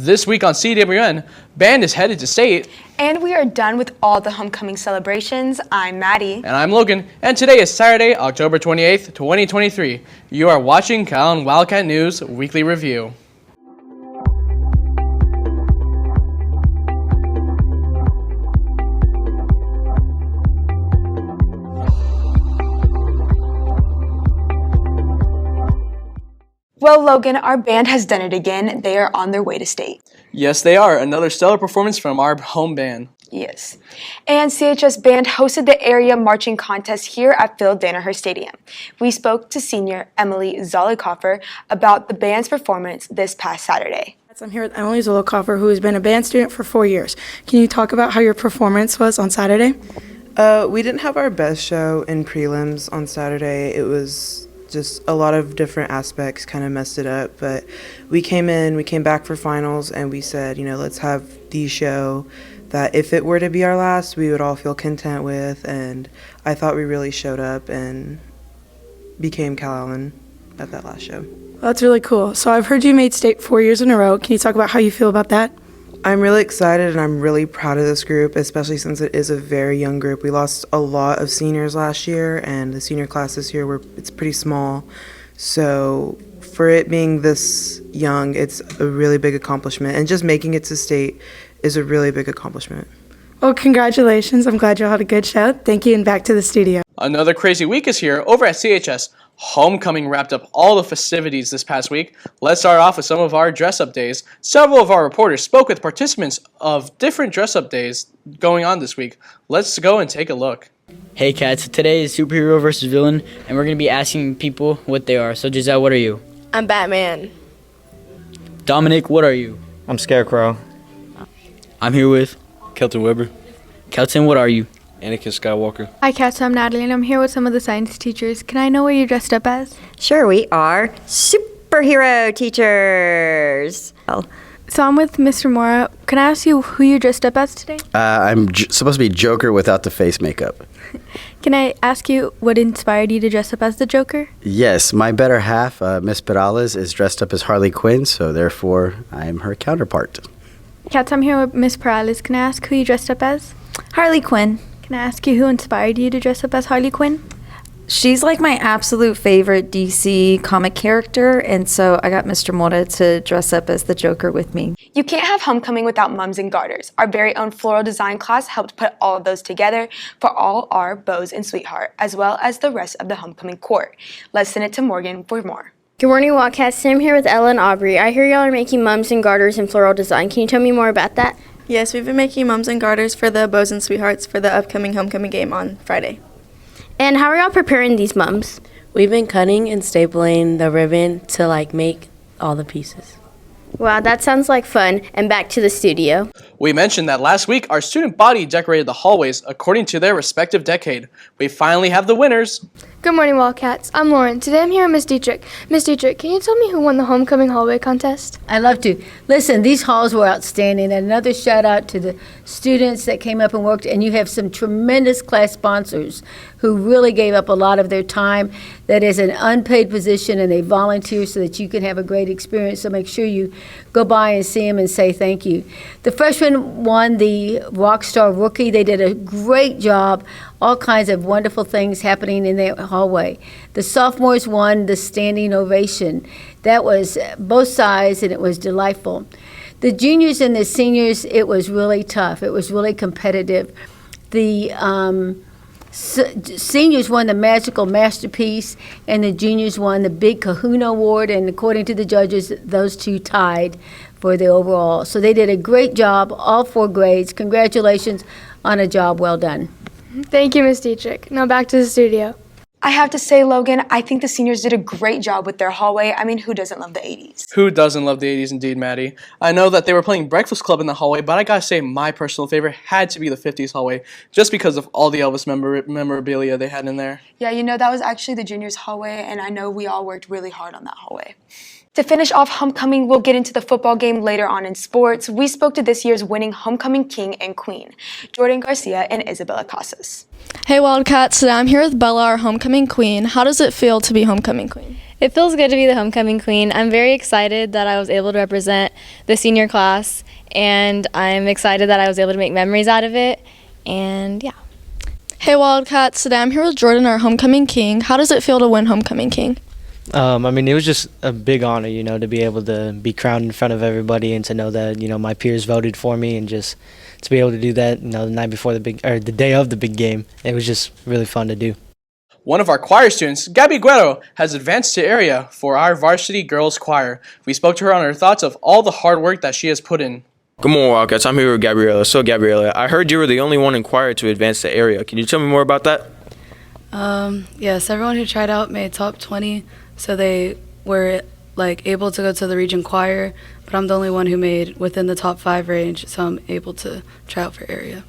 This week on CWN, band is headed to state. And we are done with all the homecoming celebrations. I'm Maddie. And I'm Logan. And today is Saturday, October 28th, 2023. You are watching Calallen Wildcat News Weekly Review. Well, Logan, our band has done it again. They are on their way to state. Yes, they are. Another stellar performance from our home band. Yes. And CHS Band hosted the area marching contest here at Phil Danaher Stadium. We spoke to senior Emily Zolikoffer about the band's performance this past Saturday. I'm here with Emily Zolikoffer, who has been a band student for 4 years. Can you talk about how your performance was on Saturday? We didn't have our best show in prelims on Saturday. It was just a lot of different aspects kind of messed it up, but we came back for finals, and we said, let's have the show that if it were to be our last, we would all feel content with, and I thought we really showed up and became Calallen at that last show. Well, that's really cool. So I've heard you made state 4 years in a row. Can you talk about how you feel about that? I'm really excited, and I'm really proud of this group, especially since it is a very young group. We lost a lot of seniors last year, and the senior class this year, it's pretty small. So for it being this young, it's a really big accomplishment, and just making it to state is a really big accomplishment. Well, congratulations. I'm glad you all had a good show. Thank you, and back to the studio. Another crazy week is here over at CHS. Homecoming wrapped up all the festivities this past week. Let's start off with some of our dress-up days. Several of our reporters spoke with participants of different dress-up days going on this week. Let's go and take a look. Hey cats, today is superhero versus villain, and we're going to be asking people what they are. So Giselle, what are you? I'm Batman. Dominic, what are you? I'm Scarecrow. I'm here with Kelton Weber. Kelton, what are you? Anakin Skywalker. Hi cats, I'm Natalie and I'm here with some of the science teachers. Can I know what you're dressed up as? Sure, we are superhero teachers. So I'm with Mr. Mora. Can I ask you who you dressed up as today? I'm supposed to be Joker without the face makeup. Can I ask you what inspired you to dress up as the Joker? Yes, my better half, Miss Perales, is dressed up as Harley Quinn, so therefore I am her counterpart. Cats, I'm here with Miss Perales. Can I ask who you dressed up as? Harley Quinn. Can I ask you who inspired you to dress up as Harley Quinn? She's like my absolute favorite DC comic character, and so I got Mr. Mora to dress up as the Joker with me. You can't have homecoming without mums and garters. Our very own floral design class helped put all of those together for all our beaux and sweetheart, as well as the rest of the homecoming court. Let's send it to Morgan for more. Good morning, Wildcats. Sam here with Ella and Aubrey. I hear y'all are making mums and garters in floral design. Can you tell me more about that? Yes, we've been making mums and garters for the beaux and sweethearts for the upcoming homecoming game on Friday. And how are y'all preparing these mums? We've been cutting and stapling the ribbon to make all the pieces. Wow, that sounds like fun. And back to the studio. We mentioned that last week our student body decorated the hallways according to their respective decade. We finally have the winners. Good morning, Wildcats. I'm Lauren. Today I'm here with Miss Dietrich. Miss Dietrich, can you tell me who won the homecoming hallway contest? I'd love to. Listen, these halls were outstanding. And another shout out to the students that came up and worked. And you have some tremendous class sponsors who really gave up a lot of their time. That is an unpaid position, and they volunteer so that you can have a great experience. So make sure you go by and see them and say thank you. The freshmen won the Rockstar Rookie. They did a great job. All kinds of wonderful things happening in their hallway. The sophomores won the standing ovation. That was both sides, and it was delightful. The juniors and the seniors, it was really tough. It was really competitive. The seniors won the Magical Masterpiece, and the juniors won the Big Kahuna Award, and according to the judges, those two tied for the overall. So they did a great job, all 4 grades. Congratulations on a job well done. Thank you, Miss Dietrich. Now back to the studio. I have to say, Logan, I think the seniors did a great job with their hallway. I mean, who doesn't love the 80s? Who doesn't love the 80s indeed, Maddie? I know that they were playing Breakfast Club in the hallway, but I gotta say my personal favorite had to be the 50s hallway, just because of all the Elvis memorabilia they had in there. Yeah, that was actually the juniors' hallway, and I know we all worked really hard on that hallway. To finish off homecoming, we'll get into the football game later on in sports. We spoke to this year's winning homecoming king and queen, Jordan Garcia and Isabella Casas. Hey Wildcats, today I'm here with Bella, our homecoming queen. How does it feel to be homecoming queen? It feels good to be the homecoming queen. I'm very excited that I was able to represent the senior class, and I'm excited that I was able to make memories out of it, and yeah. Hey Wildcats, today I'm here with Jordan, our homecoming king. How does it feel to win homecoming king? I mean, it was just a big honor, to be able to be crowned in front of everybody and to know that, my peers voted for me, and just to be able to do that, the night before the day of the big game. It was just really fun to do. One of our choir students, Gabby Guerrero, has advanced to area for our varsity girls choir. We spoke to her on her thoughts of all the hard work that she has put in. Good morning, Wildcats. I'm here with Gabriella. So, Gabriella, I heard you were the only one in choir to advance to area. Can you tell me more about that? Yes, everyone who tried out made top 20, so they were able to go to the region choir, but I'm the only one who made within the top 5 range, so I'm able to try out for area.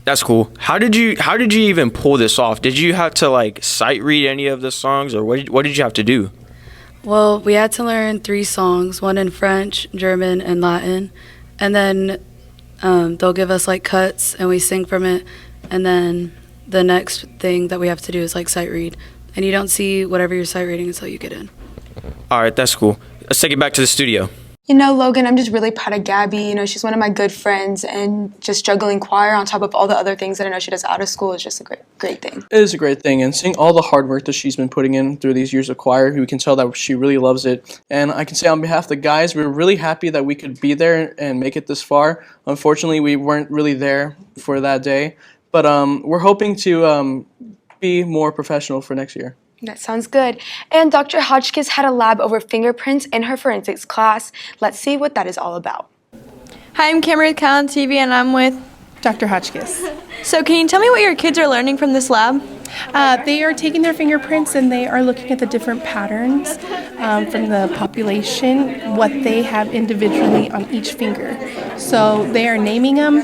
That's cool. How did you even pull this off? Did you have to sight read any of the songs, or what did you have to do? Well, we had to learn 3 songs, one in French, German, and Latin, and then they'll give us cuts and we sing from it, and then the next thing that we have to do is sight read, and you don't see whatever you're sight reading until you get in. All right, that's cool. Let's take it back to the studio. Logan, I'm just really proud of Gabby. She's one of my good friends, and just juggling choir on top of all the other things that I know she does out of school is just a great thing. It is a great thing, and seeing all the hard work that she's been putting in through these years of choir, we can tell that she really loves it. And I can say on behalf of the guys, we're really happy that we could be there and make it this far. Unfortunately, we weren't really there for that day, but we're hoping to be more professional for next year. That sounds good. And Dr. Hotchkiss had a lab over fingerprints in her forensics class. Let's see what that is all about. Hi, I'm Cameron with Calallen TV, and I'm with Dr. Hotchkiss. So can you tell me what your kids are learning from this lab? They are taking their fingerprints and they are looking at the different patterns from the population, what they have individually on each finger. So they are naming them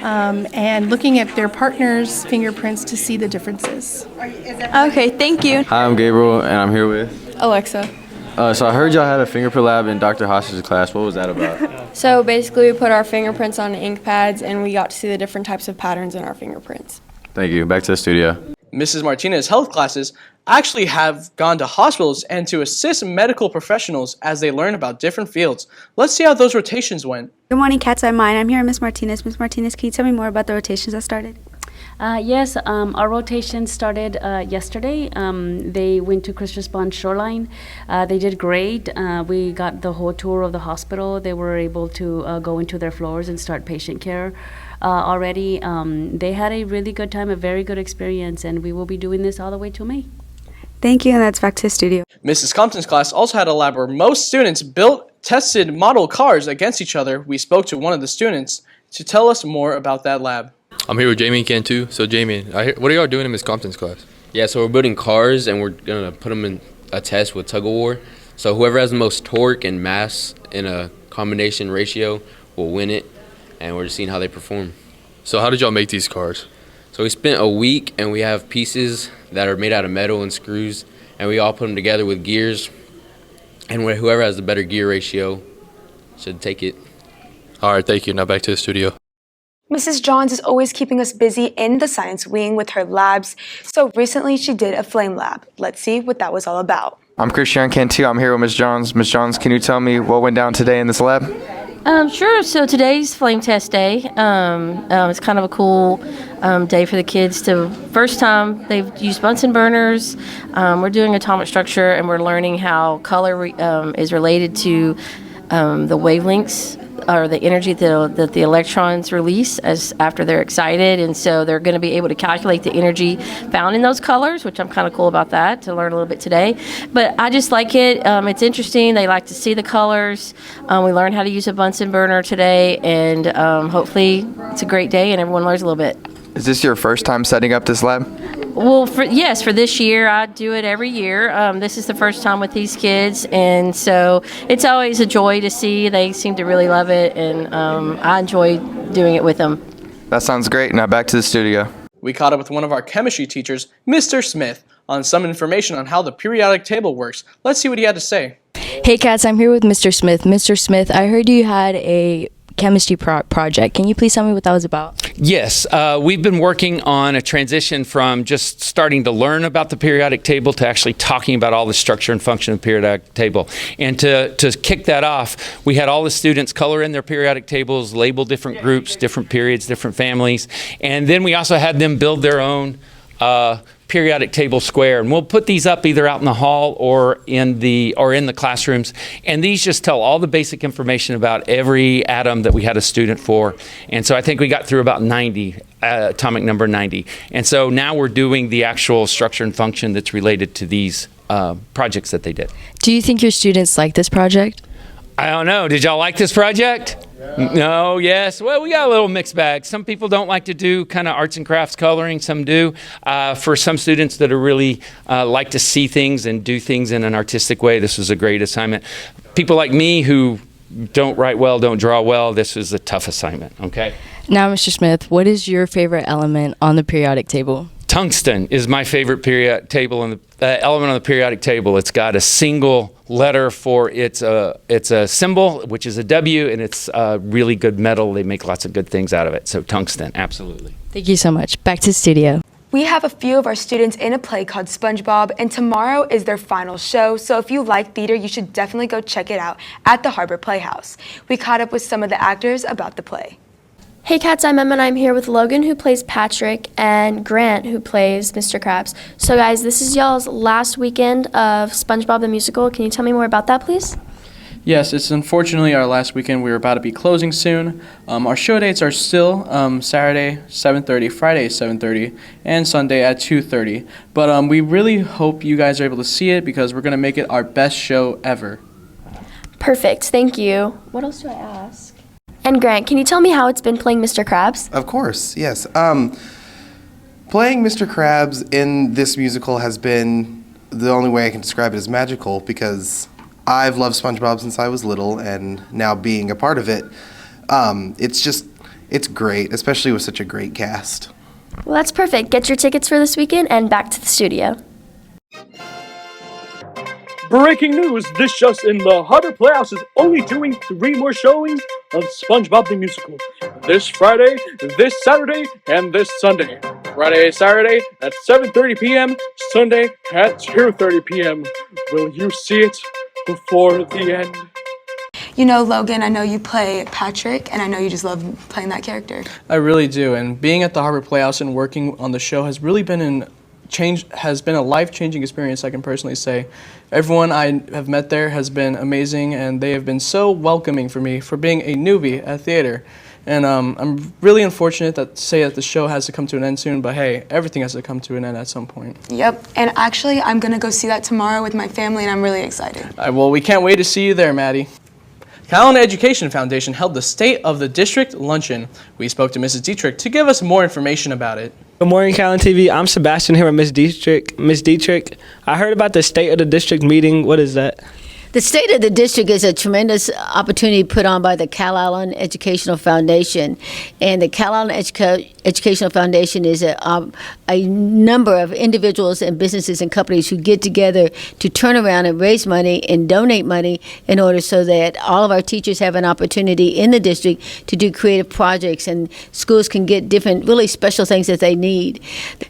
and looking at their partner's fingerprints to see the differences. Okay, thank you. Hi, I'm Gabriel, and I'm here with Alexa. So I heard y'all had a fingerprint lab in Dr. Hotchkiss' class. What was that about? So basically we put our fingerprints on ink pads and we got to see the different types of patterns in our fingerprints. Thank you. Back to the studio. Mrs. Martinez's health classes actually have gone to hospitals and to assist medical professionals as they learn about different fields. Let's see how those rotations went. Good morning, Cats. I'm Mine. I'm here with Miss Martinez. Miss Martinez, can you tell me more about the rotations that started? Yes, our rotation started yesterday. They went to Christmas Bond Shoreline. They did great. We got the whole tour of the hospital. They were able to go into their floors and start patient care already. They had a really good time, a very good experience, and we will be doing this all the way till May. Thank you, and that's back to the studio. Mrs. Compton's class also had a lab where most students tested model cars against each other. We spoke to one of the students to tell us more about that lab. I'm here with Jamie and Ken too. So Jamie, what are y'all doing in Miss Compton's class? Yeah, so we're building cars and we're gonna put them in a test with tug of war. So whoever has the most torque and mass in a combination ratio will win it, and we're just seeing how they perform. So how did y'all make these cars? So we spent a week and we have pieces that are made out of metal and screws, and we all put them together with gears, and whoever has the better gear ratio should take it. All right, thank you. Now back to the studio. Mrs. Johns is always keeping us busy in the science wing with her labs, so recently she did a flame lab. Let's see what that was all about. I'm Christian Cantu. I'm here with Ms. Johns. Ms. Johns, can you tell me what went down today in this lab? Sure. So today's flame test day. It's kind of a cool day for the kids to first time they've used Bunsen burners. We're doing atomic structure and we're learning how color is related to the wavelengths or the energy that the electrons release as after they're excited, and so they're going to be able to calculate the energy found in those colors, which I'm kind of cool about that to learn a little bit today. But I just like it. It's interesting. They like to see the colors. We learned how to use a Bunsen burner today, and hopefully it's a great day and everyone learns a little bit. Is this your first time setting up this lab? Well, for this year. I do it every year. This is the first time with these kids, and so it's always a joy to see. They seem to really love it, and I enjoy doing it with them. That sounds great. Now back to the studio. We caught up with one of our chemistry teachers, Mr. Smith, on some information on how the periodic table works. Let's see what he had to say. Hey, Cats, I'm here with Mr. Smith. Mr. Smith, I heard you had a chemistry project. Can you please tell me what that was about? Yes, we've been working on a transition from just starting to learn about the periodic table to actually talking about all the structure and function of the periodic table. And to kick that off, we had all the students color in their periodic tables, label different groups, different periods, different families, and then we also had them build their own periodic table square, and we'll put these up either out in the hall or in the classrooms, and these just tell all the basic information about every atom that we had a student for. And so I think we got through about 90, atomic number 90, and so now we're doing the actual structure and function that's related to these projects that they did. Do you think your students like this project? I don't know. Did y'all like this project? No, yes. Well, we got a little mixed bag. Some people don't like to do kind of arts and crafts coloring. Some do. For some students that are really like to see things and do things in an artistic way, this was a great assignment. People like me who don't write well, don't draw well, this is a tough assignment, okay? Now, Mr. Smith, what is your favorite element on the periodic table? Tungsten is my favorite periodic table and the element on the periodic table. It's got a single letter for it's a symbol, which is a W, and it's a really good metal. They make lots of good things out of it. So tungsten, absolutely. Thank you so much. Back to the studio. We have a few of our students in a play called SpongeBob, and tomorrow is their final show, so if you like theater, you should definitely go check it out at the Harbor Playhouse. We caught up with some of the actors about the play. Hey cats, I'm Emma and I'm here with Logan, who plays Patrick, and Grant, who plays Mr. Krabs. So guys, this is y'all's last weekend of SpongeBob the Musical. Can you tell me more about that, please? Yes, it's unfortunately our last weekend. We're about to be closing soon. Our show dates are still Saturday 7:30, Friday 7:30, and Sunday at 2:30. But we really hope you guys are able to see it because we're going to make it our best show ever. Perfect, thank you. What else do I ask? And Grant, can you tell me how it's been playing Mr. Krabs? Of course, yes. Playing Mr. Krabs in this musical has been, the only way I can describe it, is magical, because I've loved SpongeBob since I was little, and now being a part of it, it's great, especially with such a great cast. Well, that's perfect. Get your tickets for this weekend and back to the studio. Breaking news, this just in, the Harbor Playhouse is only doing 3 more showings of SpongeBob the Musical. This Friday, this Saturday, and this Sunday. Friday, Saturday at 7:30 p.m., Sunday at 2:30 p.m. Will you see it before the end? You know, Logan, I know you play Patrick, and I know you just love playing that character. I really do, and being at the Harbor Playhouse and working on the show has really been a life-changing experience, I can personally say. Everyone I have met there has been amazing, and they have been so welcoming for me for being a newbie at theater. And I'm really unfortunate to say that the show has to come to an end soon, but hey, everything has to come to an end at some point. Yep, and actually, I'm going to go see that tomorrow with my family, and I'm really excited. Well, we can't wait to see you there, Maddie. Calallen Education Foundation held the State of the District Luncheon. We spoke to Mrs. Dietrich to give us more information about it. Good morning, Calallen TV. I'm Sebastian here with Ms. Dietrich. Ms. Dietrich, I heard about the State of the District meeting. What is that? The State of the District is a tremendous opportunity put on by the Calallen Educational Foundation. And the Calallen Educational Foundation is a number of individuals and businesses and companies who get together to turn around and raise money and donate money in order so that all of our teachers have an opportunity in the district to do creative projects and schools can get different, really special things that they need.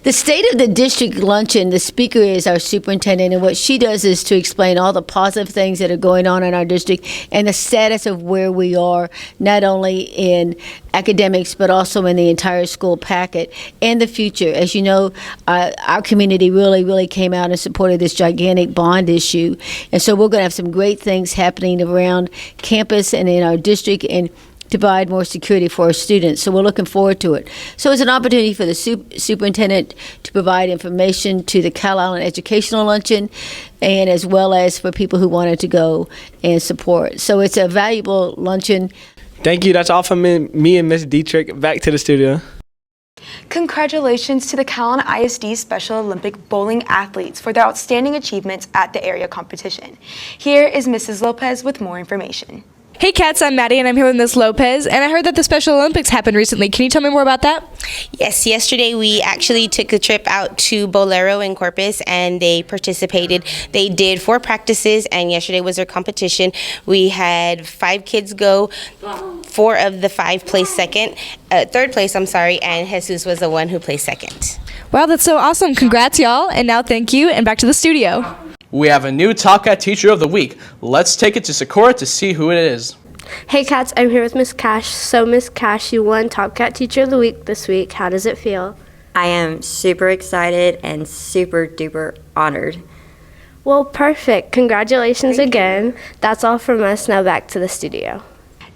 The State of the District Luncheon, the speaker is our superintendent, and what she does is to explain all the positive things that are going on in our district and the status of where we are, not only in academics but also in the entire school packet and the future. As you know, our community really came out and supported this gigantic bond issue, and so we're going to have some great things happening around campus and in our district and to provide more security for our students. So we're looking forward to it. So it's an opportunity for the superintendent to provide information to the Calallen Educational Luncheon, and as well as for people who wanted to go and support. So it's a valuable luncheon. Thank you. That's all from me and Ms. Dietrich. Back to the studio. Congratulations to the Calallen ISD Special Olympic bowling athletes for their outstanding achievements at the area competition. Here is Mrs. Lopez with more information. Hey cats, I'm Maddie and I'm here with Ms. Lopez, and I heard that the Special Olympics happened recently. Can you tell me more about that? Yes, yesterday we actually took a trip out to Bolero in Corpus and they participated. They did 4 practices and yesterday was their competition. We had 5 kids go. 4 of the 5 placed third place, and Jesus was the one who placed second. Wow, that's so awesome. Congrats, y'all. And now thank you, and back to the studio. We have a new Top Cat Teacher of the Week. Let's take it to Sakura to see who it is. Hey Cats, I'm here with Miss Cash. So Miss Cash, you won Top Cat Teacher of the Week this week. How does it feel? I am super excited and super duper honored. Well, perfect. Congratulations again. That's all from us. Now back to the studio.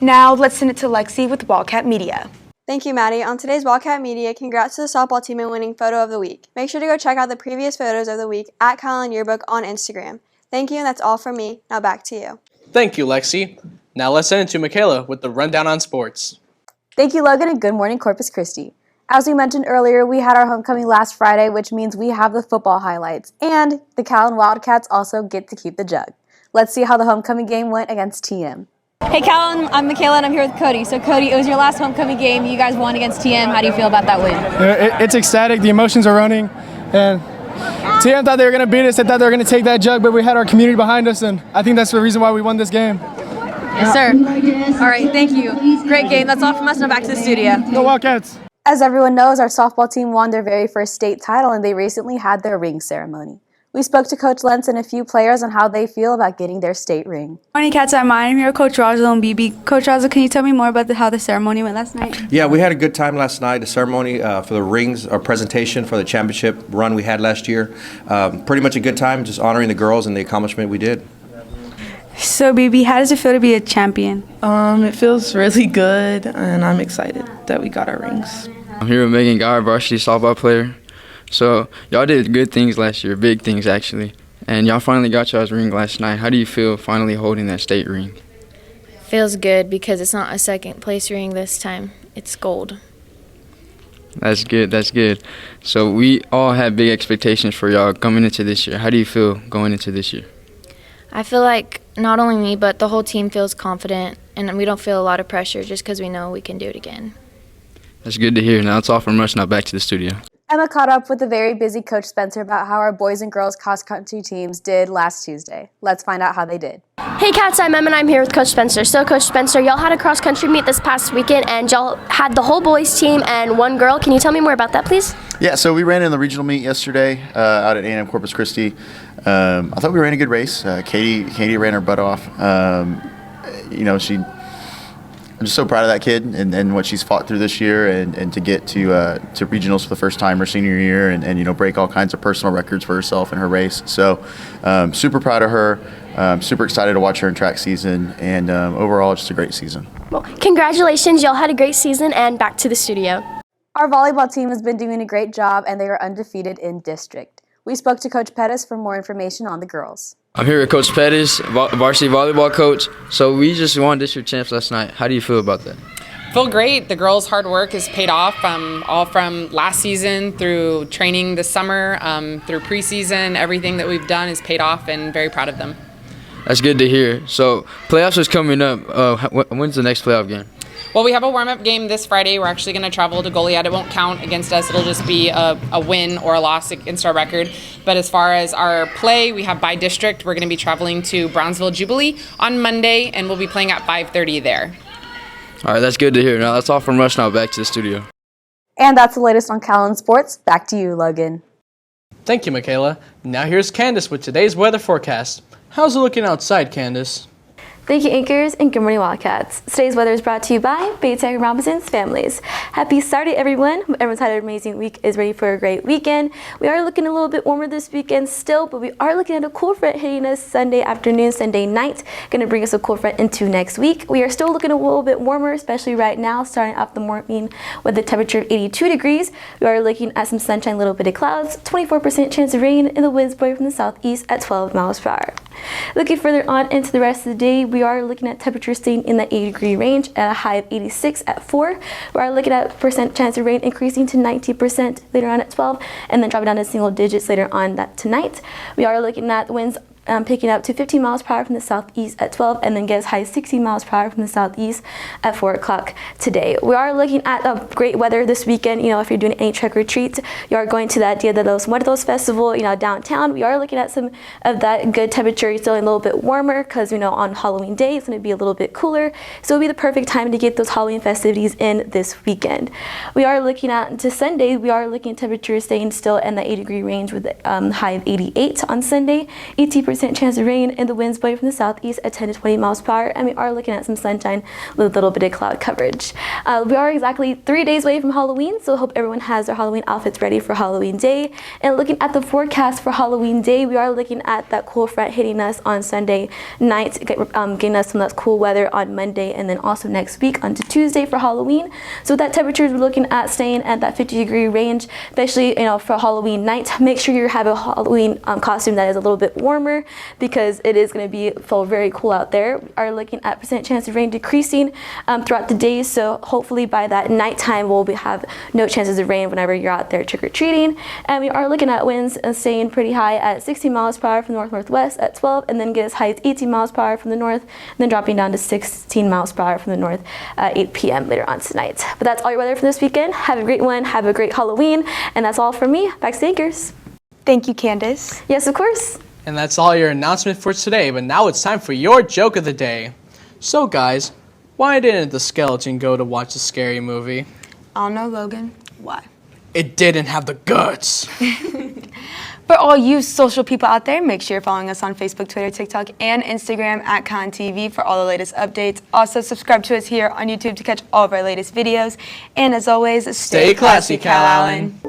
Now let's send it to Lexi with Wildcat Media. Thank you, Maddie. On today's Wildcat Media, congrats to the softball team in winning Photo of the Week. Make sure to go check out the previous photos of the week at Calallen Yearbook on Instagram. Thank you, and that's all from me. Now back to you. Thank you, Lexi. Now let's send it to Michaela with the rundown on sports. Thank you, Logan, and good morning, Corpus Christi. As we mentioned earlier, we had our homecoming last Friday, which means we have the football highlights, and the Calallen Wildcats also get to keep the jug. Let's see how the homecoming game went against TM. Hey Calallen, I'm Michaela and I'm here with Cody. So Cody, it was your last homecoming game. You guys won against TM. How do you feel about that win? It's ecstatic. The emotions are running. And TM thought they were going to beat us. They thought they were going to take that jug, but we had our community behind us, and I think that's the reason why we won this game. Yes, sir. All right, thank you. Great game. That's all from us. Now back to the studio. Go Wildcats. As everyone knows, our softball team won their very first state title, and they recently had their ring ceremony. We spoke to Coach Lentz and a few players on how they feel about getting their state ring. Morning, Cats. I'm here with Coach Rosal and BB. Coach Rosal, can you tell me more about how the ceremony went last night? Yeah, we had a good time last night. The ceremony for the rings, our presentation for the championship run we had last year. Pretty much a good time, just honoring the girls and the accomplishment we did. So, BB, how does it feel to be a champion? It feels really good, and I'm excited that we got our rings. I'm here with Megan Guy, varsity softball player. So y'all did good things last year, big things actually, and y'all finally got y'all's ring last night. How do you feel finally holding that state ring? Feels good because it's not a second place ring this time. It's gold. That's good, that's good. So we all had big expectations for y'all coming into this year. How do you feel going into this year? I feel like not only me, but the whole team feels confident, and we don't feel a lot of pressure just because we know we can do it again. That's good to hear. Now that's all from us. Now back to the studio. Emma caught up with the very busy Coach Spencer about how our boys and girls cross-country teams did last Tuesday. Let's find out how they did. Hey Cats, I'm Emma and I'm here with Coach Spencer. So Coach Spencer, y'all had a cross-country meet this past weekend and y'all had the whole boys team and one girl. Can you tell me more about that, please? Yeah, so we ran in the regional meet yesterday out at A&M Corpus Christi. I thought we ran a good race. Katie ran her butt off. I'm just so proud of that kid and what she's fought through this year and to get to regionals for the first time her senior year and break all kinds of personal records for herself in her race. So super proud of her. Super excited to watch her in track season and overall just a great season. Well, congratulations, y'all had a great season and back to the studio. Our volleyball team has been doing a great job and they are undefeated in district. We spoke to Coach Pettis for more information on the girls. I'm here with Coach Pettis, varsity volleyball coach. So we just won district champs last night. How do you feel about that? Feel great. The girls' hard work has paid off, all from last season through training this summer, through preseason. Everything that we've done has paid off, and very proud of them. That's good to hear. So playoffs is coming up. When's the next playoff game? Well, we have a warm-up game this Friday. We're actually going to travel to Goliad. It won't count against us. It'll just be a win or a loss against our record. But as far as our play, we have by district. We're going to be traveling to Brownsville Jubilee on Monday, and we'll be playing at 5:30 there. All right, that's good to hear. Now that's all from us. Now back to the studio. And that's the latest on Calallen Sports. Back to you, Logan. Thank you, Michaela. Now here's Candace with today's weather forecast. How's it looking outside, Candace? Thank you, anchors, and good morning, Wildcats. Today's weather is brought to you by Baytech and Robinson's families. Happy Saturday, everyone. Everyone's had an amazing week, is ready for a great weekend. We are looking a little bit warmer this weekend still, but we are looking at a cool front hitting us Sunday afternoon, Sunday night. Going to bring us a cool front into next week. We are still looking a little bit warmer, especially right now, starting off the morning with a temperature of 82 degrees. We are looking at some sunshine, a little bit of clouds, 24% chance of rain, and the winds blowing from the southeast at 12 miles per hour. Looking further on into the rest of the day, we are looking at temperatures staying in the 80-degree range at a high of 86 at 4. We are looking at percent chance of rain increasing to 90% later on at 12, and then dropping down to single digits later on that tonight. We are looking at winds picking up to 15 miles per hour from the southeast at 12, and then get as high as 16 miles per hour from the southeast at 4 o'clock today. We are looking at great weather this weekend. If you're doing any trick or treats, you are going to that Dia de los Muertos festival, downtown. We are looking at some of that good temperature, still a little bit warmer because, on Halloween day it's going to be a little bit cooler. So it'll be the perfect time to get those Halloween festivities in this weekend. We are looking at to Sunday. We are looking at temperatures staying still in the 80-degree range with a high of 88 on Sunday. 80% chance of rain, and the winds blowing from the southeast at 10 to 20 miles per hour. And we are looking at some sunshine with a little bit of cloud coverage. We are exactly 3 days away from Halloween, so I hope everyone has their Halloween outfits ready for Halloween day. And looking at the forecast for Halloween day, we are looking at that cool front hitting us on Sunday night, getting us some of that cool weather on Monday, and then also next week onto Tuesday for Halloween. So with that temperatures, we're looking at staying at that 50-degree range, especially for Halloween night. Make sure you have a Halloween costume that is a little bit warmer because it is going to feel very cool out there. We are looking at percent chance of rain decreasing throughout the day, so hopefully by that nighttime we'll have no chances of rain whenever you're out there trick-or-treating. And we are looking at winds staying pretty high at 16 miles per hour from the north-northwest at 12, and then get as high as 18 miles per hour from the north, and then dropping down to 16 miles per hour from the north at 8 p.m. later on tonight. But that's all your weather for this weekend. Have a great one. Have a great Halloween. And that's all from me. Back to the anchors. Thank you, Candace. Yes, of course. And that's all your announcement for today, but now it's time for your joke of the day. So guys, why didn't the skeleton go to watch the scary movie? I don't know, Logan. Why? It didn't have the guts. For all you social people out there, make sure you're following us on Facebook, Twitter, TikTok, and Instagram at CalallenTV for all the latest updates. Also, subscribe to us here on YouTube to catch all of our latest videos. And as always, stay classy, Calallen.